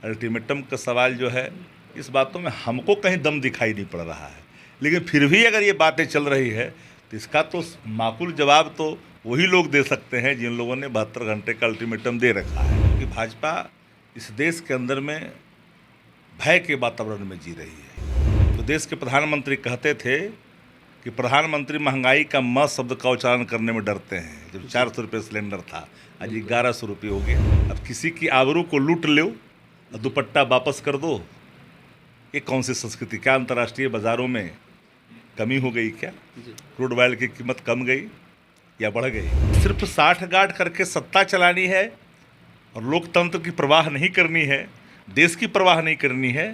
Ultimatum का सवाल जो है, इस बातों में हमको कहीं दम दिखाई नहीं पड़ रहा है। लेकिन फिर भी अगर ये बातें चल रही है तो इसका तो माकूल जवाब तो वही लोग दे सकते हैं जिन लोगों ने 72 घंटे का अल्टीमेटम दे रखा है। क्योंकि भाजपा इस देश के अंदर में भय के वातावरण में जी रही है। तो देश के प्रधानमंत्री कहते थे कि प्रधानमंत्री महंगाई का म शब्द का उच्चारण करने में डरते हैं। जब 400 रुपये सिलेंडर था, आज 1100 रुपये हो गया। अब किसी की आबरू को लूट लो और दुपट्टा वापस कर दो, ये कौन सी संस्कृति? क्या अंतर्राष्ट्रीय बाज़ारों में कमी हो गई? क्या क्रूड ऑयल की कीमत कम गई या बढ़ गई? सिर्फ 60 गार्ड करके सत्ता चलानी है और लोकतंत्र की परवाह नहीं करनी है, देश की परवाह नहीं करनी है,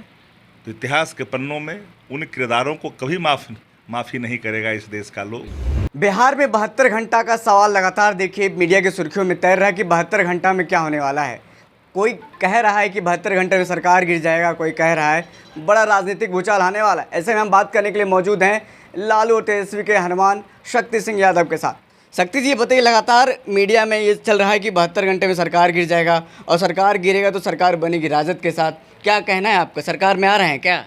तो इतिहास के पन्नों में उन किरदारों को कभी माफ़ी नहीं करेगा इस देश का लोग। बिहार में 72 घंटा का सवाल लगातार देखिए मीडिया की सुर्खियों में तैर रहा है कि 72 घंटा में क्या होने वाला है। कोई कह रहा है कि 72 घंटे में सरकार गिर जाएगा, कोई कह रहा है बड़ा राजनीतिक भूचाल आने वाला है। ऐसे में हम बात करने के लिए मौजूद हैं लालू और तेजस्वी के हनुमान शक्ति सिंह यादव के साथ। शक्ति जी, ये बताइए, लगातार मीडिया में ये चल रहा है कि 72 घंटे में सरकार गिर जाएगा और सरकार गिरेगा तो सरकार बनेगी राजद के साथ। क्या कहना है आपका? सरकार में आ रहे हैं क्या?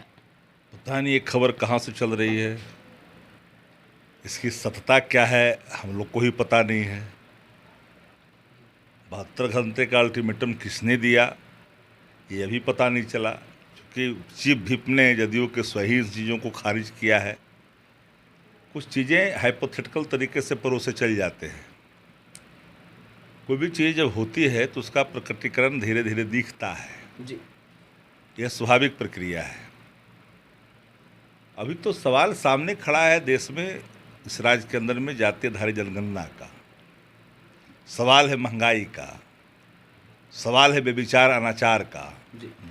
पता नहीं ये खबर कहाँ से चल रही है, इसकी सत्यता क्या है हम लोग को ही पता नहीं है। 72 घंटे का अल्टीमेटम किसने दिया ये अभी पता नहीं चला, क्योंकि चीफ व्हिप ने जदयू के सही चीज़ों को खारिज किया है। कुछ चीज़ें हाइपोथेटिकल तरीके से परोसे चल जाते हैं। कोई भी चीज़ जब होती है तो उसका प्रकटीकरण धीरे धीरे दिखता है जी, यह स्वाभाविक प्रक्रिया है। अभी तो सवाल सामने खड़ा है देश में, इस राज्य के अंदर में जातीयधारी जनगणना का सवाल है, महंगाई का सवाल है, बेविचार अनाचार का,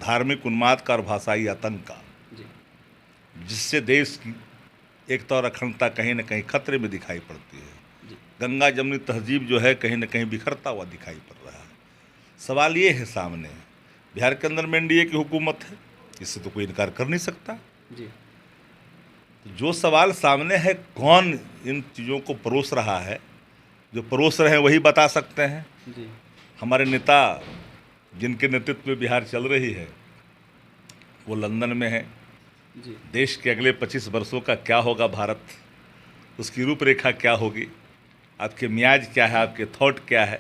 धार्मिक उन्माद का और भाषाई आतंक का, जिससे देश की एकता और अखंडता कहीं न कहीं खतरे में दिखाई पड़ती है। गंगा जमुनी तहजीब जो है कहीं न कहीं बिखरता हुआ दिखाई पड़ रहा है। सवाल ये है सामने, बिहार के अंदर में एनडीए की हुकूमत है, इससे तो कोई इनकार कर नहीं सकता। जो सवाल सामने है, कौन इन चीज़ों को परोस रहा है? जो परोस रहे हैं वही बता सकते हैं। हमारे नेता जिनके नेतृत्व में बिहार चल रही है वो लंदन में है। देश के अगले 25 वर्षों का क्या होगा भारत, उसकी रूपरेखा क्या होगी, आपके मियाज क्या है, आपके थॉट क्या है,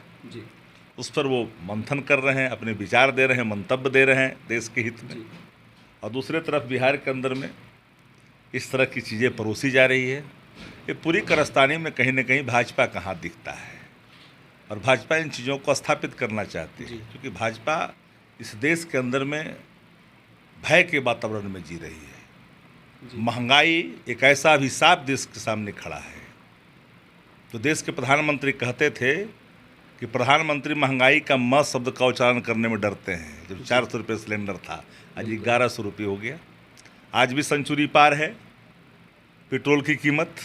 उस पर वो मंथन कर रहे हैं, अपने विचार दे रहे हैं, मंतव्य दे रहे हैं देश के हित में। और दूसरे तरफ बिहार के अंदर में इस तरह की चीज़ें परोसी जा रही है। ये पूरी कारस्तानी में कहीं न कहीं भाजपा का हाथ दिखता है और भाजपा इन चीज़ों को स्थापित करना चाहती है, क्योंकि भाजपा इस देश के अंदर में भय के वातावरण में जी रही है। महंगाई एक ऐसा अभिशाप देश के सामने खड़ा है। तो देश के प्रधानमंत्री कहते थे कि प्रधानमंत्री महंगाई का म शब्द का उच्चारण करने में डरते हैं। जब 400 रुपये सिलेंडर था, आज 1100 रुपये हो गया। आज भी सेंचुरी पार है पेट्रोल की कीमत।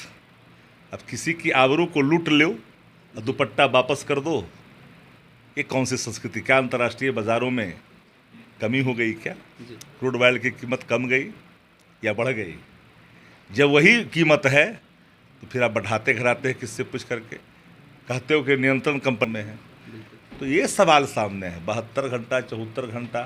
अब किसी की आबरू को लूट लो और दुपट्टा वापस कर दो, ये कौन सी संस्कृति? क्या अंतर्राष्ट्रीय बाज़ारों में कमी हो गई? क्या क्रूड ऑयल की कीमत कम गई या बढ़ गई? जब वही कीमत है तो फिर आप बढ़ाते घराते हैं किससे पूछ करके, कहते हो कि नियंत्रण कंपनी में है। तो ये सवाल सामने है। 72 घंटा 74 घंटा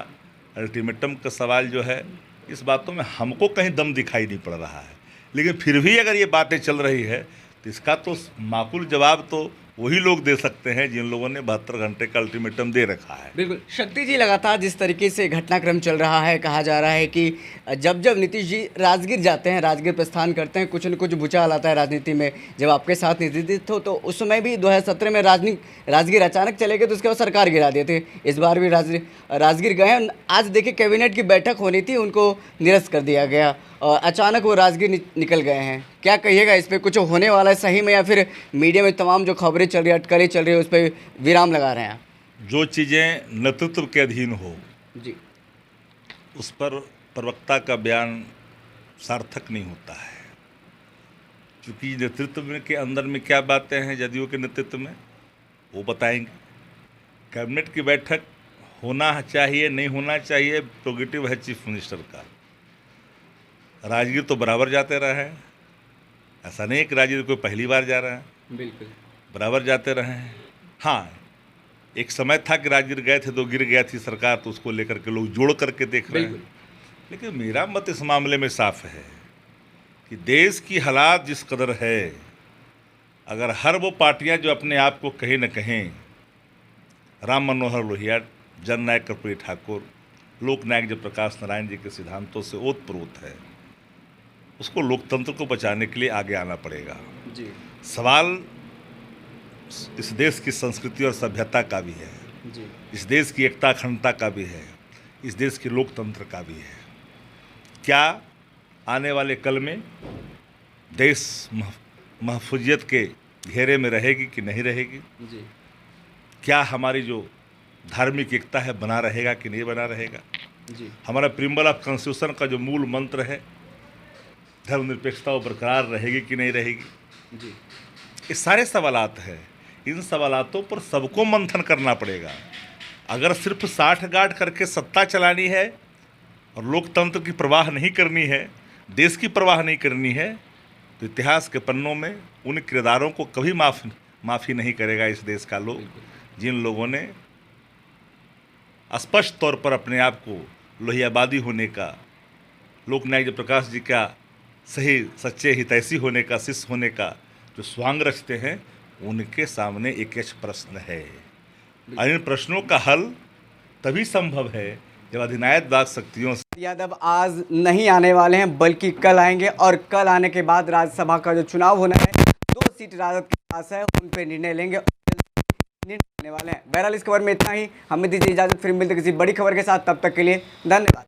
अल्टीमेटम का सवाल जो है, इस बातों में हमको कहीं दम दिखाई नहीं पड़ रहा है। लेकिन फिर भी अगर ये बातें चल रही है तो इसका तो माकूल जवाब तो वही लोग दे सकते हैं जिन लोगों ने 72 घंटे का अल्टीमेटम दे रखा है। बिल्कुल। शक्ति जी, लगातार जिस तरीके से घटनाक्रम चल रहा है, कहा जा रहा है कि जब जब नीतीश जी राजगीर जाते हैं, राजगीर प्रस्थान करते हैं, कुछ न कुछ भूचाल आता है राजनीति में। जब आपके साथ नेतृत्व हो तो उस समय भी 2017 में राजगीर अचानक चले गए तो उसके बाद सरकार गिरा दिए थे। इस बार भी राजगीर गए हैं। आज देखिए कैबिनेट की बैठक होनी थी, उनको निरस्त कर दिया गया और अचानक वो राजगीर निकल गए हैं। क्या कहिएगा इस पर? कुछ होने वाला है सही में, या फिर मीडिया में तमाम जो खबरें चल रही है, अटकलें चल रही है, उस पर विराम लगा रहे हैं? जो चीज़ें नेतृत्व के अधीन हो जी, उस पर प्रवक्ता का बयान सार्थक नहीं होता है, क्योंकि नेतृत्व में के अंदर में क्या बातें हैं जदयू के नेतृत्व में वो बताएंगे। कैबिनेट की बैठक होना चाहिए, नहीं होना चाहिए, प्रोगेटिव है चीफ मिनिस्टर का। राजगीर तो बराबर जाते रहे हैं, ऐसा नहीं कि राजगीर कोई पहली बार जा रहा है, बिल्कुल बराबर जाते रहे हैं। हाँ, एक समय था कि राजगीर गए थे तो गिर गया थी सरकार, तो उसको लेकर के लोग जोड़ करके देख रहे हैं। लेकिन मेरा मत इस मामले में साफ है कि देश की हालात जिस कदर है, अगर हर वो पार्टियां जो अपने आप को कहीं न कहीं राम मनोहर लोहिया, जननायक कर्पूरी ठाकुर, लोकनायक जयप्रकाश नारायण जी के सिद्धांतों से ओतप्रोत है, उसको लोकतंत्र को बचाने के लिए आगे आना पड़ेगा। जी सवाल इस देश की संस्कृति और सभ्यता का भी है, जी इस देश की एकता अखंडता का भी है, इस देश के लोकतंत्र का भी है। क्या आने वाले कल में देश महफूजियत के घेरे में रहेगी कि नहीं रहेगी? जी क्या हमारी जो धार्मिक एकता है बना रहेगा कि नहीं बना रहेगा? जी हमारा प्रिम्बल ऑफ कॉन्स्टिट्यूशन का जो मूल मंत्र है, धर्मनिरपेक्षता वो बरकरार रहेगी कि नहीं रहेगी? जी ये सारे सवालात हैं। इन सवालातों पर सबको मंथन करना पड़ेगा। अगर सिर्फ साठ गांठ करके सत्ता चलानी है और लोकतंत्र की परवाह नहीं करनी है, देश की परवाह नहीं करनी है, तो इतिहास के पन्नों में उन किरदारों को कभी माफ़ी नहीं करेगा इस देश का लोग, जिन लोगों ने स्पष्ट तौर पर अपने आप को लोहियावादी होने का, लोकनायक जयप्रकाश जी का सही सच्चे हितैषी होने का, शिष्य होने का जो स्वांग रचते हैं, उनके सामने एक प्रश्न है। और इन प्रश्नों का हल तभी संभव है जब अधिनायकवाद शक्तियों से यादव आज नहीं आने वाले हैं, बल्कि कल आएंगे, और कल आने के बाद राज्यसभा का जो चुनाव होना है, 2 सीट राजद के पास है, उन पे निर्णय लेंगे और निर्णय लेने वाले हैं। बहरहाल इस खबर में इतना ही। हमें दीजिए इजाजत, फिर मिलते किसी बड़ी खबर के साथ। तब तक के लिए धन्यवाद।